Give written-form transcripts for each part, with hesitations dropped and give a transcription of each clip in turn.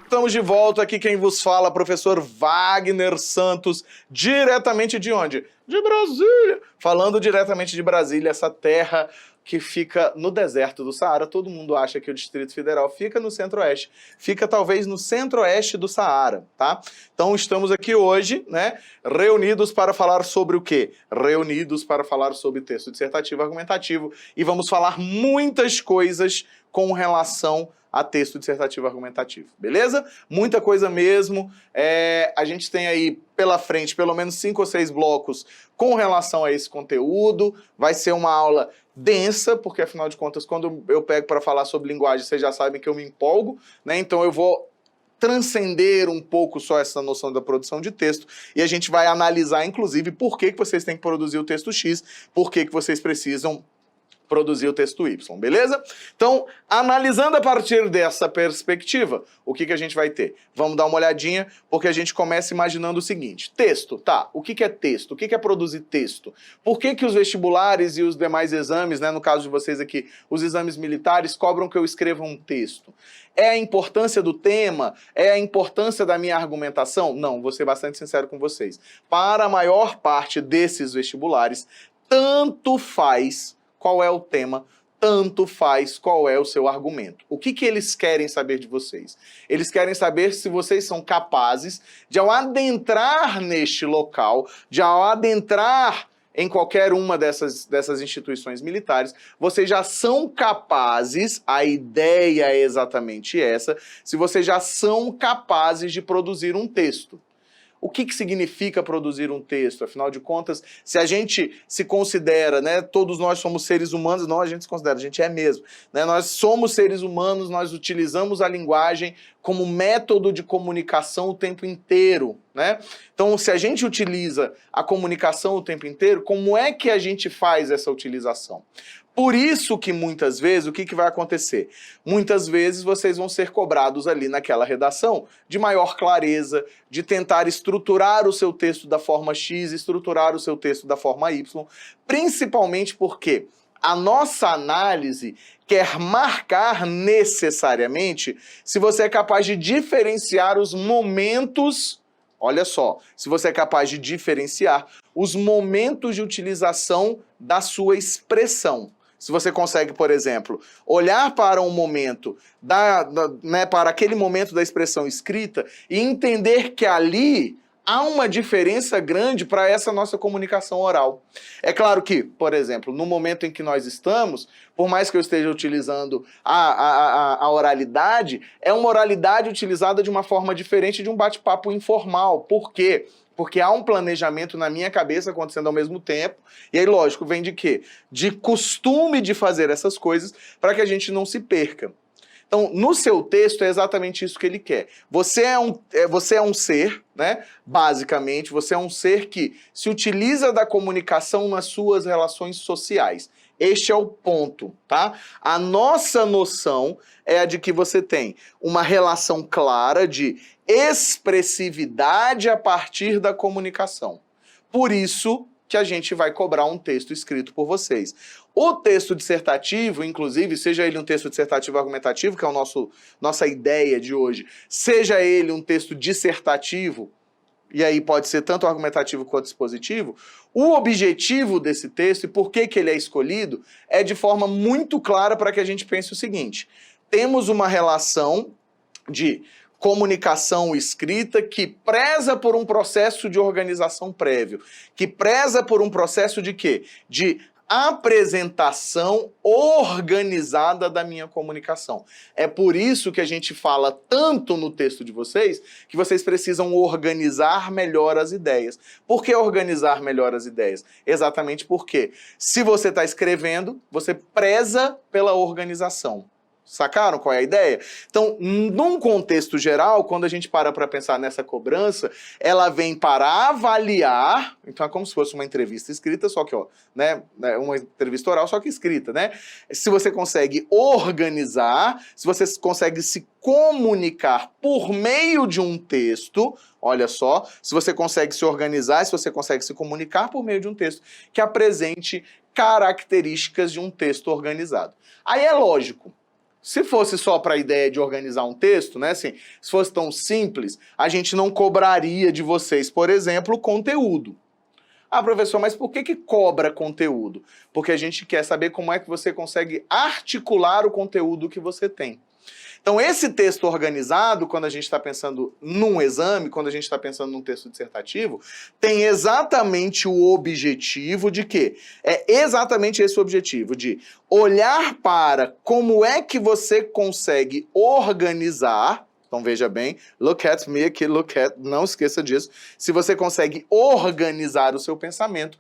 Estamos de volta, aqui quem vos fala, professor Wagner Santos, diretamente de onde? De Brasília. Falando diretamente de Brasília, essa terra que fica no deserto do Saara. Todo mundo acha que o Distrito Federal fica no centro-oeste. Fica talvez no centro-oeste do Saara, tá? Então estamos aqui hoje, né, reunidos para falar sobre o quê? Reunidos para falar sobre texto dissertativo argumentativo e vamos falar muitas coisas com relação a texto dissertativo argumentativo, beleza? Muita coisa mesmo. A gente tem aí pela frente pelo menos 5 ou 6 blocos com relação a esse conteúdo. Vai ser uma aula densa, porque afinal de contas, quando eu pego para falar sobre linguagem, vocês já sabem que eu me empolgo, né? Então eu vou transcender um pouco só essa noção da produção de texto e a gente vai analisar, inclusive, por que vocês têm que produzir o texto X, por que vocês precisam produzir o texto Y, beleza? Então, analisando a partir dessa perspectiva, o que a gente vai ter? Vamos dar uma olhadinha, porque a gente começa imaginando o seguinte: texto, tá? O que é texto? O que é produzir texto? Por que os vestibulares e os demais exames, né, no caso de vocês aqui, os exames militares, cobram que eu escreva um texto? É a importância do tema? É a importância da minha argumentação? Não, vou ser bastante sincero com vocês. Para a maior parte desses vestibulares, tanto faz qual é o tema, tanto faz qual é o seu argumento. O que eles querem saber de vocês? Eles querem saber se vocês são capazes de, ao adentrar neste local, de ao adentrar em qualquer uma dessas instituições militares, vocês já são capazes, a ideia é exatamente essa, se vocês já são capazes de produzir um texto. O que significa produzir um texto? Afinal de contas, se a gente se considera, né, todos nós somos seres humanos, não a gente se considera, a gente é mesmo, né, nós somos seres humanos, nós utilizamos a linguagem como método de comunicação o tempo inteiro, né? Então, se a gente utiliza a comunicação o tempo inteiro, como é que a gente faz essa utilização? Por isso que muitas vezes, o que vai acontecer? Muitas vezes vocês vão ser cobrados ali naquela redação de maior clareza, de tentar estruturar o seu texto da forma X, estruturar o seu texto da forma Y, principalmente porque a nossa análise quer marcar necessariamente se você é capaz de diferenciar os momentos. Olha só, se você é capaz de diferenciar os momentos de utilização da sua expressão. Se você consegue, por exemplo, olhar para um momento, né, para aquele momento da expressão escrita e entender que ali há uma diferença grande para essa nossa comunicação oral. É claro que, por exemplo, no momento em que nós estamos, por mais que eu esteja utilizando a oralidade, é uma oralidade utilizada de uma forma diferente de um bate-papo informal. Por quê? Porque há um planejamento na minha cabeça acontecendo ao mesmo tempo. E aí, lógico, vem de quê? De costume de fazer essas coisas para que a gente não se perca. Então, no seu texto é exatamente isso que ele quer. Você é um ser, né? Basicamente, você é um ser que se utiliza da comunicação nas suas relações sociais. Este é o ponto, tá? A nossa noção é a de que você tem uma relação clara de expressividade a partir da comunicação. Por isso que a gente vai cobrar um texto escrito por vocês. O texto dissertativo, inclusive, seja ele um texto dissertativo argumentativo, que é nossa ideia de hoje, seja ele um texto dissertativo, e aí pode ser tanto argumentativo quanto expositivo, o objetivo desse texto e por que ele é escolhido é de forma muito clara para que a gente pense o seguinte: temos uma relação de comunicação escrita que preza por um processo de organização prévio, que preza por um processo de quê? De apresentação organizada da minha comunicação. É por isso que a gente fala tanto no texto de vocês que vocês precisam organizar melhor as ideias. Por que organizar melhor as ideias? Exatamente porque se você está escrevendo, você preza pela organização. Sacaram qual é a ideia? Então, num contexto geral, quando a gente para pensar nessa cobrança, ela vem para avaliar, então é como se fosse uma entrevista escrita, só que, ó, né, uma entrevista oral, só que escrita, né? Se você consegue organizar, se você consegue se comunicar por meio de um texto, olha só, se você consegue se organizar, se você consegue se comunicar por meio de um texto que apresente características de um texto organizado. Aí é lógico. Se fosse só para a ideia de organizar um texto, né, assim, se fosse tão simples, a gente não cobraria de vocês, por exemplo, conteúdo. Ah, professor, mas por que cobra conteúdo? Porque a gente quer saber como é que você consegue articular o conteúdo que você tem. Então, esse texto organizado, quando a gente está pensando num exame, quando a gente está pensando num texto dissertativo, tem exatamente o objetivo de quê? É exatamente esse o objetivo, de olhar para como é que você consegue organizar. Então, veja bem, look at me aqui, não esqueça disso. Se você consegue organizar o seu pensamento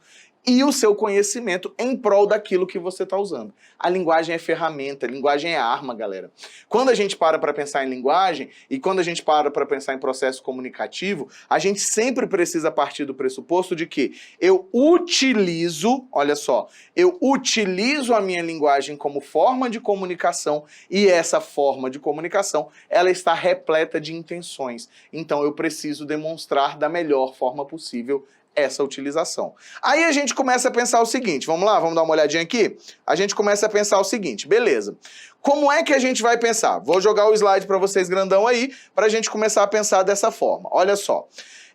e o seu conhecimento em prol daquilo que você está usando. A linguagem é ferramenta, a linguagem é arma, galera. Quando a gente para pensar em linguagem e quando a gente para pensar em processo comunicativo, a gente sempre precisa partir do pressuposto de que eu utilizo, olha só, eu utilizo a minha linguagem como forma de comunicação e essa forma de comunicação, ela está repleta de intenções. Então eu preciso demonstrar da melhor forma possível essa utilização. Aí a gente começa a pensar o seguinte, vamos lá, vamos dar uma olhadinha aqui? A gente começa a pensar o seguinte, beleza. Como é que a gente vai pensar? Vou jogar o slide para vocês grandão aí, para a gente começar a pensar dessa forma. Olha só.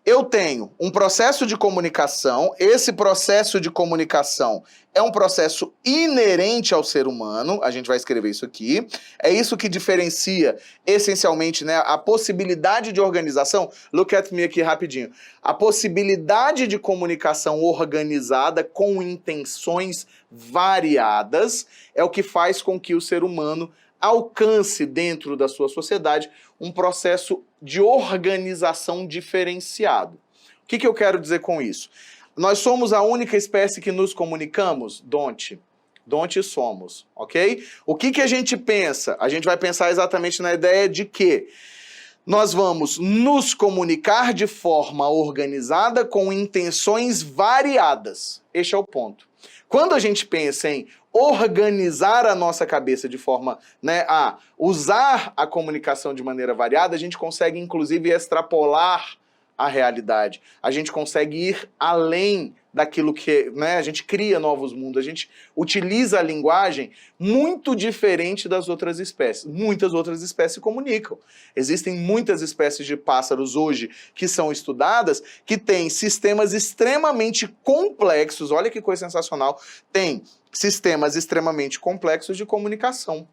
Eu tenho um processo de comunicação, esse processo de comunicação é um processo inerente ao ser humano, a gente vai escrever isso aqui, é isso que diferencia essencialmente, né, a possibilidade de organização, look at me aqui rapidinho, a possibilidade de comunicação organizada com intenções variadas é o que faz com que o ser humano alcance dentro da sua sociedade um processo de organização diferenciado. O que eu quero dizer com isso? Nós somos a única espécie que nos comunicamos? Don't somos, ok? O que a gente pensa? A gente vai pensar exatamente na ideia de que nós vamos nos comunicar de forma organizada com intenções variadas. Este é o ponto. Quando a gente pensa em organizar a nossa cabeça de forma, né, a usar a comunicação de maneira variada, a gente consegue inclusive extrapolar a realidade. A gente consegue ir além daquilo que, né, a gente cria novos mundos, a gente utiliza a linguagem muito diferente das outras espécies. Muitas outras espécies se comunicam. Existem muitas espécies de pássaros hoje que são estudadas, que têm sistemas extremamente complexos, olha que coisa sensacional, tem sistemas extremamente complexos de comunicação.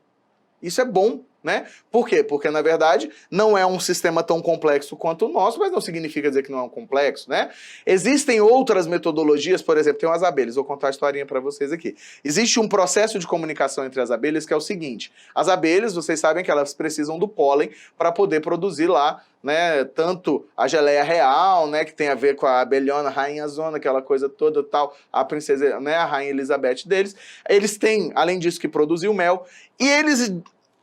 Isso é bom, né? Por quê? Porque, na verdade, não é um sistema tão complexo quanto o nosso, mas não significa dizer que não é um complexo, né? Existem outras metodologias, por exemplo, tem umas abelhas, vou contar a historinha para vocês aqui. Existe um processo de comunicação entre as abelhas que é o seguinte, as abelhas, vocês sabem que elas precisam do pólen para poder produzir lá, né, tanto a geleia real, né, que tem a ver com a abelhona, rainha zona, aquela coisa toda tal, a princesa, né, a rainha Elizabeth deles, eles têm, além disso, que produzir o mel, e eles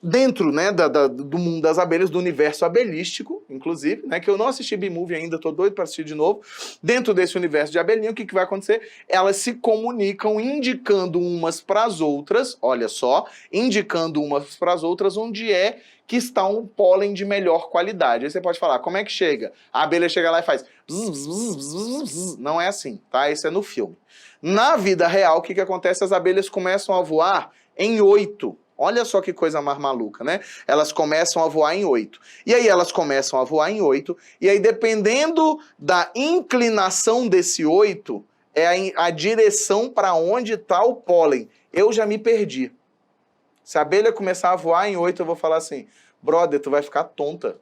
dentro, né, do mundo das abelhas, do universo abelístico, inclusive, né, que eu não assisti B-Movie ainda, tô doido para assistir de novo, dentro desse universo de abelhinha, o que vai acontecer? Elas se comunicam indicando umas para as outras, olha só, indicando umas para as outras onde é que está um pólen de melhor qualidade. Aí você pode falar, como é que chega? A abelha chega lá e faz bzz, bzz, bzz, bzz. Não é assim, tá? Isso é no filme. Na vida real, o que acontece? As abelhas começam a voar em 8. Olha só que coisa mais maluca, né? Elas começam a voar em 8. E aí elas começam a voar em 8, e aí dependendo da inclinação desse 8, é a direção para onde está o pólen. Eu já me perdi. Se a abelha começar a voar em 8, eu vou falar assim, brother, tu vai ficar tonta.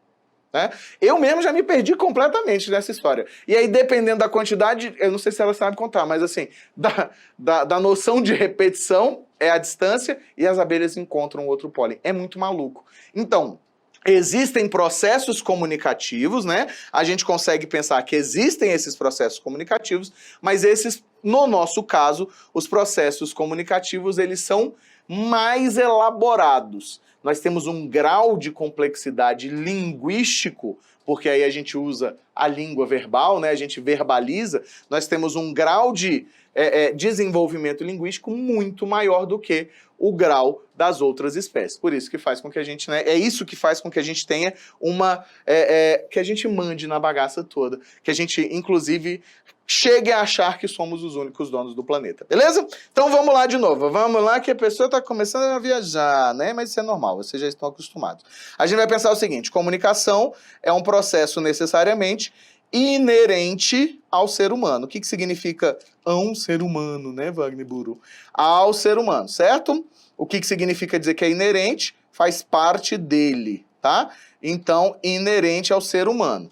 Né? Eu mesmo já me perdi completamente nessa história. E aí, dependendo da quantidade, eu não sei se ela sabe contar, mas assim, da noção de repetição é a distância e as abelhas encontram outro pólen. É muito maluco. Então, existem processos comunicativos, né? A gente consegue pensar que existem esses processos comunicativos, mas esses, no nosso caso, os processos comunicativos, eles são mais elaborados. Nós temos um grau de complexidade linguístico, porque aí a gente usa a língua verbal, né? A gente verbaliza, nós temos um grau de desenvolvimento linguístico muito maior do que o grau das outras espécies. Por isso que faz com que a gente, né, é isso que faz com que a gente tenha uma, que a gente mande na bagaça toda, que a gente, inclusive, chegue a achar que somos os únicos donos do planeta, beleza? Então vamos lá de novo, vamos lá que a pessoa está começando a viajar, né? Mas isso é normal, vocês já estão acostumados. A gente vai pensar o seguinte, comunicação é um processo necessariamente inerente ao ser humano. O que significa a um ser humano, né, Wagner Buru? Ao ser humano, certo? O que significa dizer que é inerente? Faz parte dele, tá? Então, inerente ao ser humano.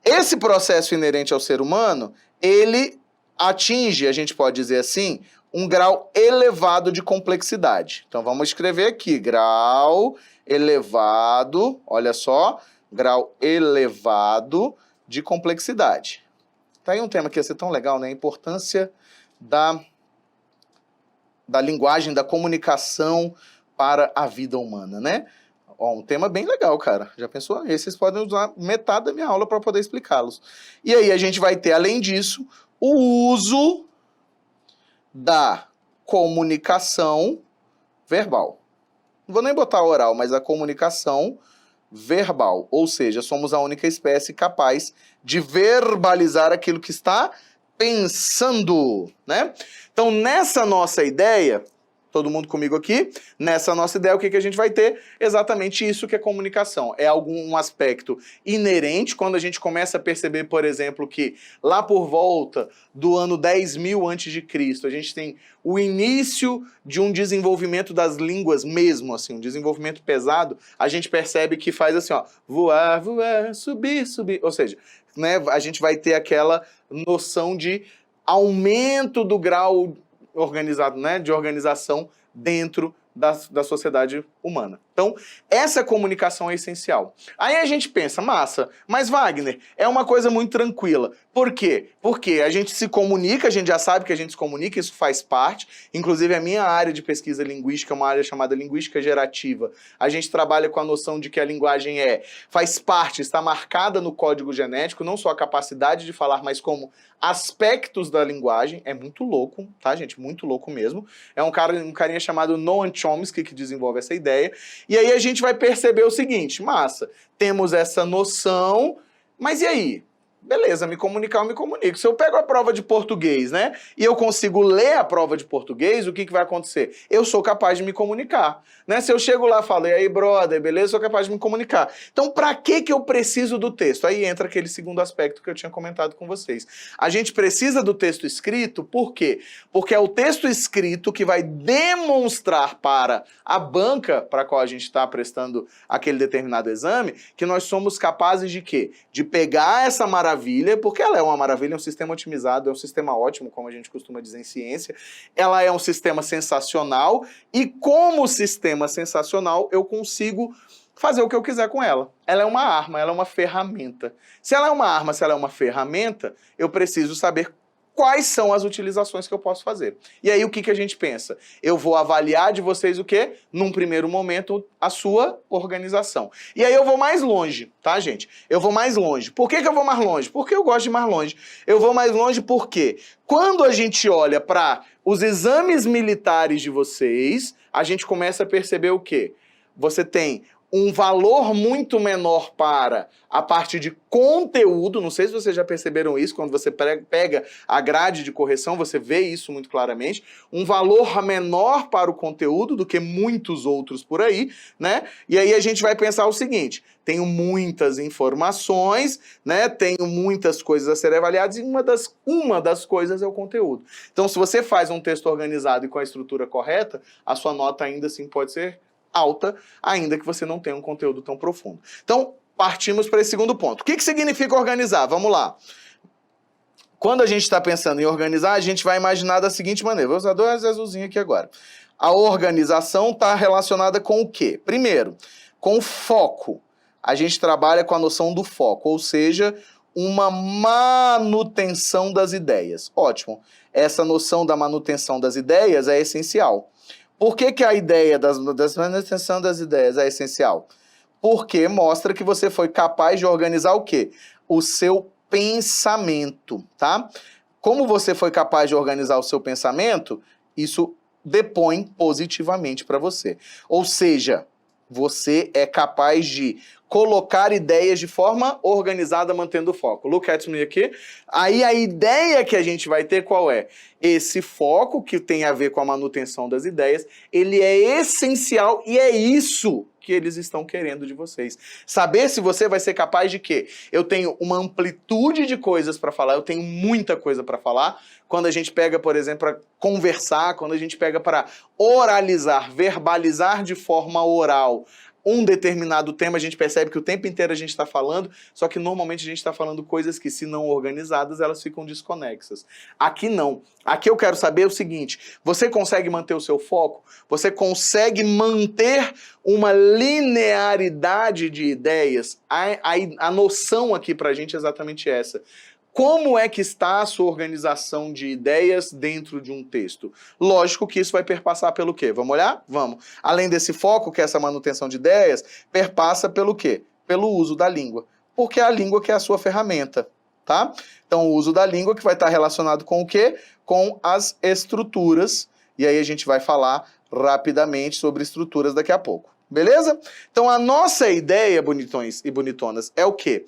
Esse processo inerente ao ser humano, ele atinge, a gente pode dizer assim, um grau elevado de complexidade. Então, vamos escrever aqui, grau elevado, olha só, grau elevado de complexidade. Tá aí um tema que ia ser tão legal, né? A importância da linguagem, da comunicação para a vida humana, né? Ó, um tema bem legal, cara. Já pensou? E vocês podem usar metade da minha aula para poder explicá-los. E aí a gente vai ter, além disso, o uso da comunicação verbal. Não vou nem botar oral, mas a comunicação verbal. Ou seja, somos a única espécie capaz de verbalizar aquilo que está pensando, né? Então, nessa nossa ideia, todo mundo comigo aqui? Nessa nossa ideia, o que a gente vai ter? Exatamente isso que é comunicação. É algum aspecto inerente, quando a gente começa a perceber, por exemplo, que lá por volta do ano 10.000 a.C., a gente tem o início de um desenvolvimento das línguas mesmo, assim, um desenvolvimento pesado, a gente percebe que faz assim, ó, voar, voar, subir, subir. Ou seja, né, a gente vai ter aquela noção de aumento do grau organizado, né, de organização dentro da sociedade humana. Então, essa comunicação é essencial. Aí a gente pensa, massa, mas Wagner, é uma coisa muito tranquila. Por quê? Porque a gente se comunica, a gente já sabe que a gente se comunica, isso faz parte. Inclusive, a minha área de pesquisa linguística é uma área chamada linguística gerativa. A gente trabalha com a noção de que a linguagem faz parte, está marcada no código genético, não só a capacidade de falar, mas como aspectos da linguagem. É muito louco, tá, gente? Muito louco mesmo. É um carinha chamado Noam Chomsky que desenvolve essa ideia. E aí a gente vai perceber o seguinte, massa, temos essa noção, mas e aí? Beleza, me comunicar, eu me comunico. Se eu pego a prova de português, né, e eu consigo ler a prova de português, o que vai acontecer? Eu sou capaz de me comunicar, né? Se eu chego lá e falo, e aí, brother, beleza? Eu sou capaz de me comunicar. Então, para que eu preciso do texto? Aí entra aquele segundo aspecto que eu tinha comentado com vocês. A gente precisa do texto escrito, por quê? Porque é o texto escrito que vai demonstrar para a banca para a qual a gente está prestando aquele determinado exame, que nós somos capazes de quê? De pegar essa maravilha, porque ela é uma maravilha, é um sistema otimizado, é um sistema ótimo, como a gente costuma dizer em ciência. Ela é um sistema sensacional e como sistema sensacional eu consigo fazer o que eu quiser com ela. Ela é uma arma, ela é uma ferramenta. Se ela é uma arma, se ela é uma ferramenta, eu preciso saber quais são as utilizações que eu posso fazer. E aí o que a gente pensa? Eu vou avaliar de vocês o quê? Num primeiro momento, a sua organização. E aí eu vou mais longe, tá, gente? Eu vou mais longe. Por que eu vou mais longe? Porque eu gosto de ir mais longe. Eu vou mais longe porque quando a gente olha para os exames militares de vocês, a gente começa a perceber o quê? Você tem um valor muito menor para a parte de conteúdo, não sei se vocês já perceberam isso, quando você pega a grade de correção, você vê isso muito claramente, um valor menor para o conteúdo do que muitos outros por aí, né? E aí a gente vai pensar o seguinte, tenho muitas informações, né? Tenho muitas coisas a serem avaliadas e uma das coisas é o conteúdo. Então, se você faz um texto organizado e com a estrutura correta, a sua nota ainda assim pode ser alta, ainda que você não tenha um conteúdo tão profundo. Então, partimos para esse segundo ponto. O que significa organizar? Vamos lá. Quando a gente está pensando em organizar, a gente vai imaginar da seguinte maneira. Vou usar dois azulzinhos aqui agora. A organização está relacionada com o quê? Primeiro, com o foco. A gente trabalha com a noção do foco, ou seja, uma manutenção das ideias. Ótimo. Essa noção da manutenção das ideias é essencial. Por que a ideia da manutenção das ideias é essencial? Porque mostra que você foi capaz de organizar o quê? O seu pensamento, tá? Como você foi capaz de organizar o seu pensamento, isso depõe positivamente para você. Ou seja, Você é capaz de colocar ideias de forma organizada, mantendo o foco. Look at me aqui. Aí a ideia que a gente vai ter qual é? Esse foco que tem a ver com a manutenção das ideias, ele é essencial e é isso que eles estão querendo de vocês. Saber se você vai ser capaz de quê? Eu tenho uma amplitude de coisas para falar, eu tenho muita coisa para falar. Quando a gente pega, por exemplo, para conversar, quando a gente pega para oralizar, verbalizar de forma oral um determinado tema, a gente percebe que o tempo inteiro a gente está falando, só que normalmente a gente está falando coisas que, se não organizadas, elas ficam desconexas. Aqui não. Aqui eu quero saber o seguinte: você consegue manter o seu foco? Você consegue manter uma linearidade de ideias? A noção aqui pra gente é exatamente essa. Como é que está a sua organização de ideias dentro de um texto? Lógico que isso vai perpassar pelo quê? Vamos olhar? Vamos. Além desse foco, que é essa manutenção de ideias, perpassa pelo quê? Pelo uso da língua. Porque é a língua que é a sua ferramenta, tá? Então, o uso da língua que vai estar relacionado com o quê? Com as estruturas. E aí a gente vai falar rapidamente sobre estruturas daqui a pouco. Beleza? Então, a nossa ideia, bonitões e bonitonas, é o quê?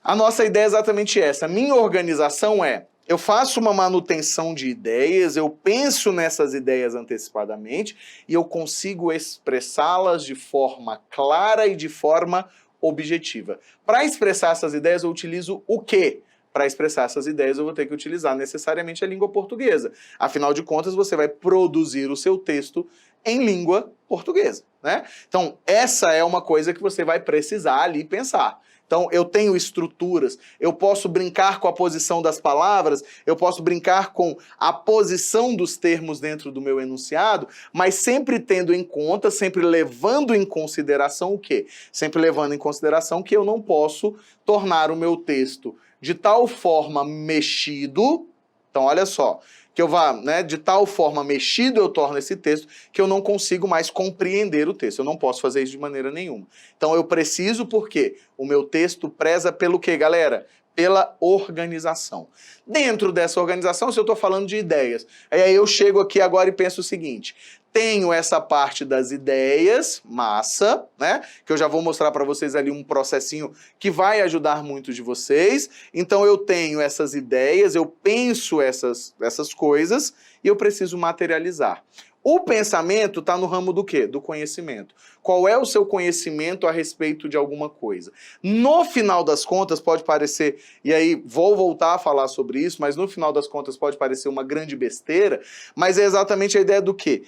A nossa ideia é exatamente essa. Minha organização é: eu faço uma manutenção de ideias, eu penso nessas ideias antecipadamente e eu consigo expressá-las de forma clara e de forma objetiva. Para expressar essas ideias, eu utilizo o quê? Para expressar essas ideias, eu vou ter que utilizar necessariamente a língua portuguesa. Afinal de contas, você vai produzir o seu texto em língua portuguesa, né? Então, essa é uma coisa que você vai precisar ali pensar. Então, eu tenho estruturas, eu posso brincar com a posição das palavras, eu posso brincar com a posição dos termos dentro do meu enunciado, mas sempre tendo em conta, sempre levando em consideração o quê? Sempre levando em consideração que eu não posso tornar o meu texto de tal forma mexido. Então, olha só, que eu vá, né, de tal forma mexido eu torno esse texto que eu não consigo mais compreender o texto. Eu não posso fazer isso de maneira nenhuma. Então eu preciso, porque o meu texto preza pelo quê, galera? Pela organização. Dentro dessa organização, se eu estou falando de ideias, aí eu chego aqui agora e penso o seguinte: tenho essa parte das ideias, massa, né? Que eu já vou mostrar para vocês ali um processinho que vai ajudar muito de vocês. Então eu tenho essas ideias, eu penso essas coisas e eu preciso materializar. O pensamento está no ramo do quê? Do conhecimento. Qual é o seu conhecimento a respeito de alguma coisa? No final das contas, pode parecer, e aí vou voltar a falar sobre isso, mas no final das contas pode parecer uma grande besteira, mas é exatamente a ideia do quê?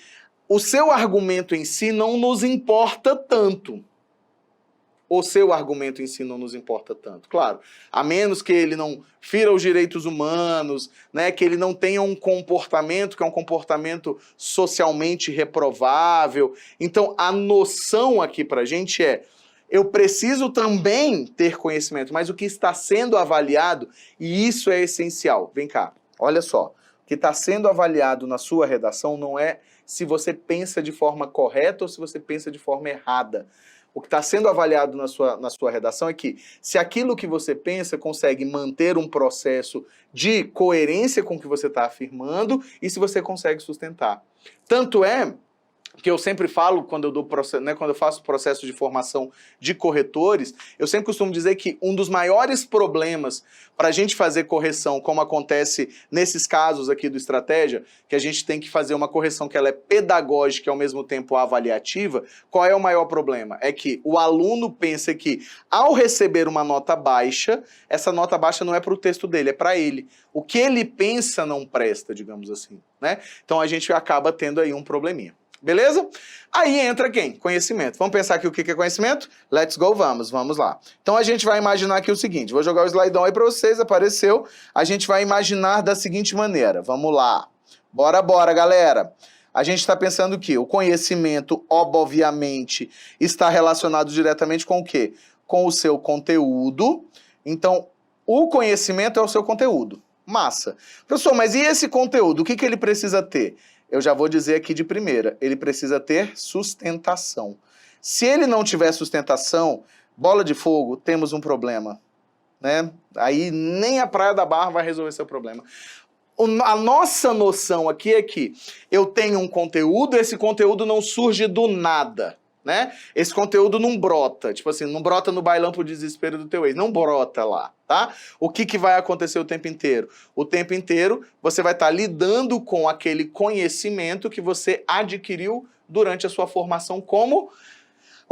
O seu argumento em si não nos importa tanto. O seu argumento em si não nos importa tanto. Claro, a menos que ele não fira os direitos humanos, né, que ele não tenha um comportamento que é um comportamento socialmente reprovável. Então, a noção aqui pra gente é: eu preciso também ter conhecimento, mas o que está sendo avaliado, e isso é essencial. Vem cá, olha só. O que está sendo avaliado na sua redação não é se você pensa de forma correta ou se você pensa de forma errada. O que está sendo avaliado na sua redação é que se aquilo que você pensa consegue manter um processo de coerência com o que você está afirmando e se você consegue sustentar. Tanto é que eu sempre falo, quando eu faço processo de formação de corretores, eu sempre costumo dizer que um dos maiores problemas para a gente fazer correção, como acontece nesses casos aqui do Estratégia, que a gente tem que fazer uma correção que ela é pedagógica e ao mesmo tempo avaliativa, qual é o maior problema? É que o aluno pensa que, ao receber uma nota baixa, essa nota baixa não é para o texto dele, é para ele. O que ele pensa não presta, digamos assim, né? Então a gente acaba tendo aí um probleminha. Beleza? Aí entra quem? Conhecimento. Vamos pensar aqui o que é conhecimento? Let's go, vamos lá. Então a gente vai imaginar aqui o seguinte, vou jogar o slaidão aí para vocês, apareceu. A gente vai imaginar da seguinte maneira, vamos lá. Bora, galera. A gente está pensando que o conhecimento, obviamente, está relacionado diretamente com o quê? Com o seu conteúdo. Então, o conhecimento é o seu conteúdo. Massa. Professor, mas e esse conteúdo? O que ele precisa ter? Eu já vou dizer aqui de primeira, ele precisa ter sustentação. Se ele não tiver sustentação, bola de fogo, temos um problema, né? Aí nem a Praia da Barra vai resolver seu problema. A nossa noção aqui é que eu tenho um conteúdo, esse conteúdo não surge do nada. né? Esse conteúdo não brota, tipo assim, não brota no bailão pro desespero do teu ex, não brota lá, tá? O que vai acontecer o tempo inteiro? O tempo inteiro você vai estar lidando com aquele conhecimento que você adquiriu durante a sua formação como...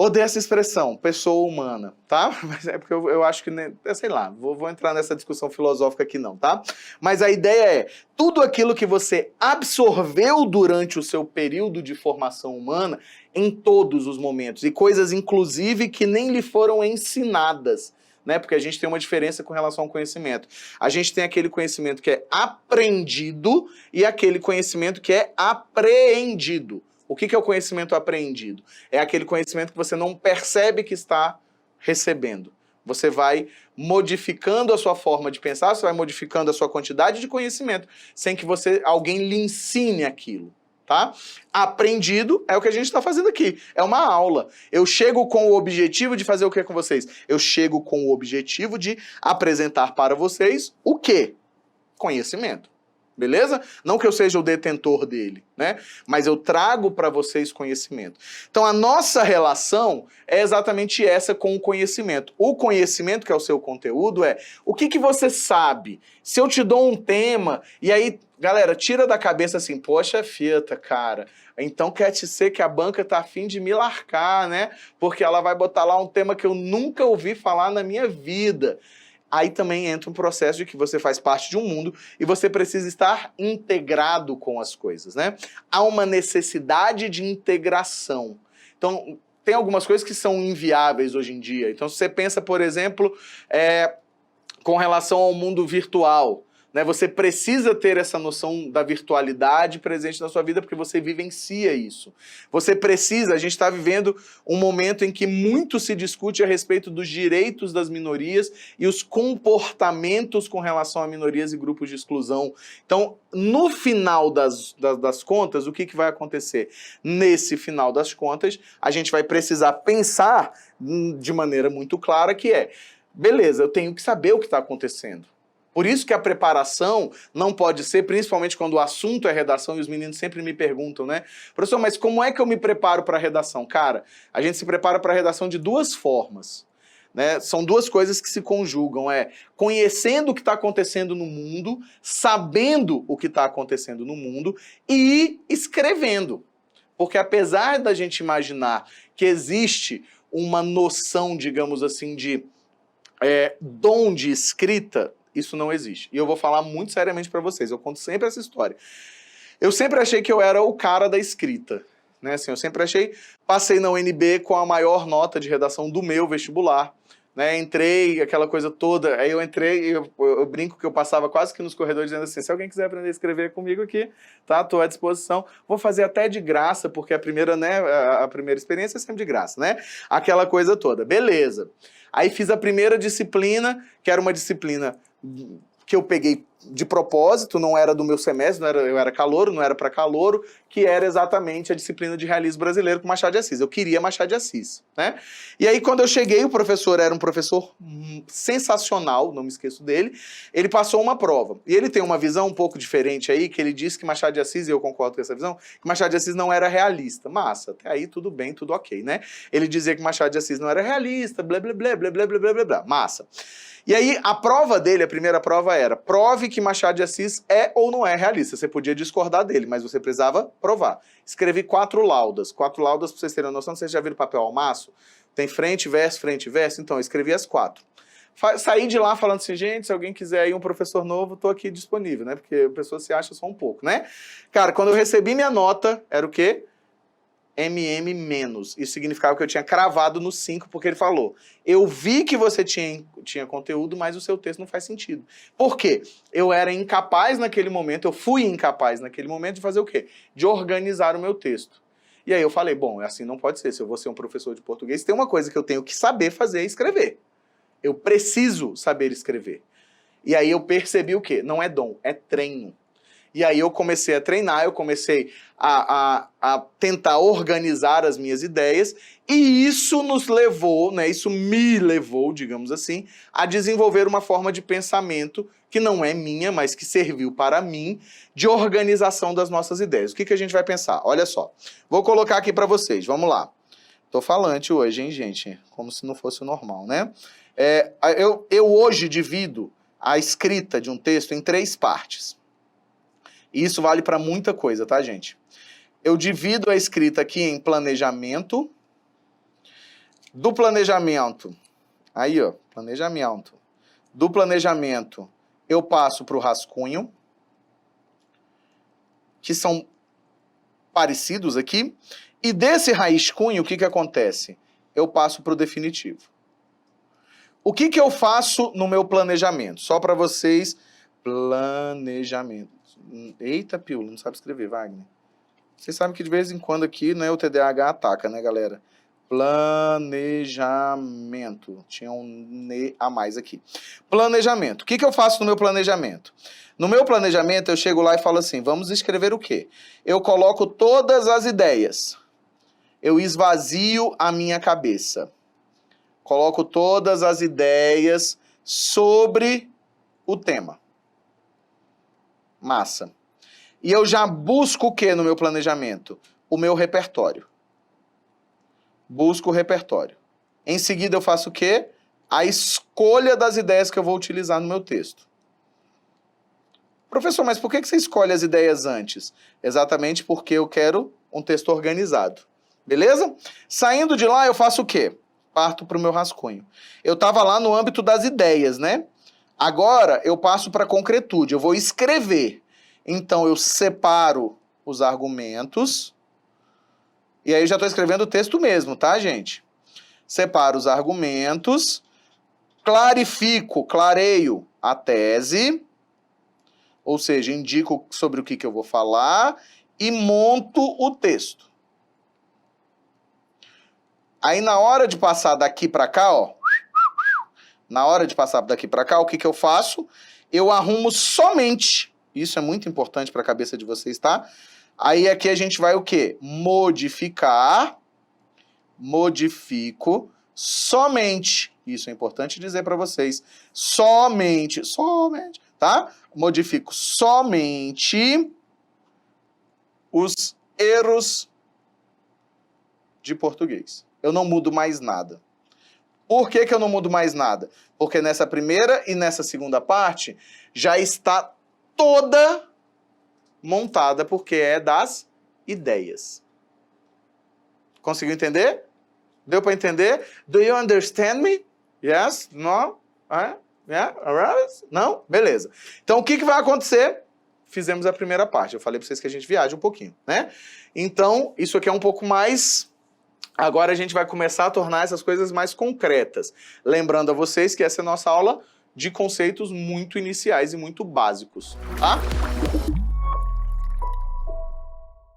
Odeio essa expressão, pessoa humana, tá? Mas é porque eu acho que, sei lá, vou entrar nessa discussão filosófica aqui não, tá? Mas a ideia é, tudo aquilo que você absorveu durante o seu período de formação humana, em todos os momentos, e coisas, inclusive, que nem lhe foram ensinadas, né? Porque a gente tem uma diferença com relação ao conhecimento. A gente tem aquele conhecimento que é aprendido e aquele conhecimento que é apreendido. O que é o conhecimento apreendido? É aquele conhecimento que você não percebe que está recebendo. Você vai modificando a sua forma de pensar, você vai modificando a sua quantidade de conhecimento, sem que alguém lhe ensine aquilo, tá? Aprendido é o que a gente está fazendo aqui. É uma aula. Eu chego com o objetivo de fazer o que com vocês? Eu chego com o objetivo de apresentar para vocês o quê? Conhecimento. Beleza? Não que eu seja o detentor dele, né? Mas eu trago para vocês conhecimento. Então a nossa relação é exatamente essa com o conhecimento. O conhecimento, que é o seu conteúdo, é o que você sabe. Se eu te dou um tema, e aí, galera, tira da cabeça assim, poxa, Fieta, cara, então quer dizer que a banca tá afim de me largar, né? Porque ela vai botar lá um tema que eu nunca ouvi falar na minha vida. Aí também entra um processo de que você faz parte de um mundo e você precisa estar integrado com as coisas, né? Há uma necessidade de integração. Então, tem algumas coisas que são inviáveis hoje em dia. Então, se você pensa, por exemplo, com relação ao mundo virtual, né? Você precisa ter essa noção da virtualidade presente na sua vida porque você vivencia isso. Você precisa, a gente está vivendo um momento em que muito se discute a respeito dos direitos das minorias e os comportamentos com relação a minorias e grupos de exclusão. Então, no final das contas, o que vai acontecer? Nesse final das contas, a gente vai precisar pensar de maneira muito clara que beleza, eu tenho que saber o que está acontecendo. Por isso que a preparação não pode ser, principalmente quando o assunto é redação, e os meninos sempre me perguntam, né? Professor, mas como é que eu me preparo para a redação? Cara, a gente se prepara para a redação de duas formas, né? São duas coisas que se conjugam, conhecendo o que está acontecendo no mundo, sabendo o que está acontecendo no mundo e escrevendo. Porque apesar da gente imaginar que existe uma noção, digamos assim, de dom de escrita, isso não existe. E eu vou falar muito seriamente para vocês. Eu conto sempre essa história. Eu sempre achei que eu era o cara da escrita. Né? Assim, eu sempre achei... Passei na UNB com a maior nota de redação do meu vestibular. Né? Entrei, aquela coisa toda. Aí eu entrei, eu brinco que eu passava quase que nos corredores dizendo assim, se alguém quiser aprender a escrever comigo aqui, tá? Tô à disposição. Vou fazer até de graça, porque a primeira, né, a primeira experiência é sempre de graça, né? Aquela coisa toda. Beleza. Aí fiz a primeira disciplina, que era uma disciplina que eu peguei de propósito, não era do meu semestre, eu era calouro, não era para calouro, que era exatamente a disciplina de realismo brasileiro com Machado de Assis. Eu queria Machado de Assis, né? E aí quando eu cheguei, o professor era um professor sensacional, não me esqueço dele, ele passou uma prova. E ele tem uma visão um pouco diferente aí, que ele disse que Machado de Assis, e eu concordo com essa visão, que Machado de Assis não era realista. Massa, até aí tudo bem, tudo ok, né? Ele dizia que Machado de Assis não era realista, blá, blá, blá, blá, blá, blá, blá, blá, blá. Massa. E aí, a prova dele, a primeira prova era, prove que Machado de Assis é ou não é realista. Você podia discordar dele, mas você precisava provar. Escrevi 4 laudas. 4 laudas, pra vocês terem uma noção, vocês já viram papel ao maço? Tem frente, verso, então eu escrevi as 4. Saí de lá falando assim, gente, se alguém quiser aí um professor novo, tô aqui disponível, né? Porque a pessoa se acha só um pouco, né? Cara, quando eu recebi minha nota, era o quê? MM-. Isso significava que eu tinha cravado no 5, porque ele falou, eu vi que você tinha conteúdo, mas o seu texto não faz sentido. Por quê? Eu era incapaz naquele momento, eu fui incapaz naquele momento de fazer o quê? De organizar o meu texto. E aí eu falei, bom, assim não pode ser, se eu vou ser um professor de português, tem uma coisa que eu tenho que saber fazer, é escrever. Eu preciso saber escrever. E aí eu percebi o quê? Não é dom, é treino. E aí eu comecei a treinar, eu comecei a tentar organizar as minhas ideias, e isso nos levou, né, isso me levou, digamos assim, a desenvolver uma forma de pensamento que não é minha, mas que serviu para mim, de organização das nossas ideias. O que a gente vai pensar? Olha só, vou colocar aqui para vocês, vamos lá. Tô falante hoje, hein, gente? Como se não fosse o normal, né? Eu hoje divido a escrita de um texto em 3 partes. E isso vale para muita coisa, tá, gente? Eu divido a escrita aqui em planejamento. Do planejamento, aí, ó, planejamento. Do planejamento, eu passo para o rascunho, que são parecidos aqui. E desse rascunho, o que acontece? Eu passo para o definitivo. O que eu faço no meu planejamento? Só para vocês, planejamento. Eita, Pio, não sabe escrever, Wagner. Vocês sabem que de vez em quando aqui, né, o TDAH ataca, né, galera? Planejamento. Tinha um ne a mais aqui. Planejamento. O que eu faço no meu planejamento? No meu planejamento, eu chego lá e falo assim, vamos escrever o quê? Eu coloco todas as ideias. Eu esvazio a minha cabeça. Coloco todas as ideias sobre o tema. Massa. E eu já busco o que no meu planejamento? O meu repertório. Busco o repertório. Em seguida eu faço o quê? A escolha das ideias que eu vou utilizar no meu texto. Professor, mas por que você escolhe as ideias antes? Exatamente porque eu quero um texto organizado. Beleza? Saindo de lá eu faço o quê? Parto para o meu rascunho. Eu estava lá no âmbito das ideias, né? Agora eu passo para a concretude. Eu vou escrever. Então eu separo os argumentos. E aí eu já estou escrevendo o texto mesmo, tá, gente? Separo os argumentos, clareio a tese, ou seja, indico sobre o que eu vou falar e monto o texto. Aí na hora de passar daqui para cá, ó, na hora de passar daqui para cá, o que eu faço? Eu arrumo somente, isso é muito importante para a cabeça de vocês, tá? Aí aqui a gente vai o quê? Modifico somente, isso é importante dizer para vocês, somente, tá? Modifico somente os erros de português. Eu não mudo mais nada. Por que eu não mudo mais nada? Porque nessa primeira e nessa segunda parte já está toda montada, porque é das ideias. Conseguiu entender? Deu para entender? Do you understand me? Yes? No? Yeah? Não? Beleza. Então, o que vai acontecer? Fizemos a primeira parte. Eu falei para vocês que a gente viaja um pouquinho, né? Então, isso aqui é um pouco mais... Agora a gente vai começar a tornar essas coisas mais concretas. Lembrando a vocês que essa é a nossa aula de conceitos muito iniciais e muito básicos, tá?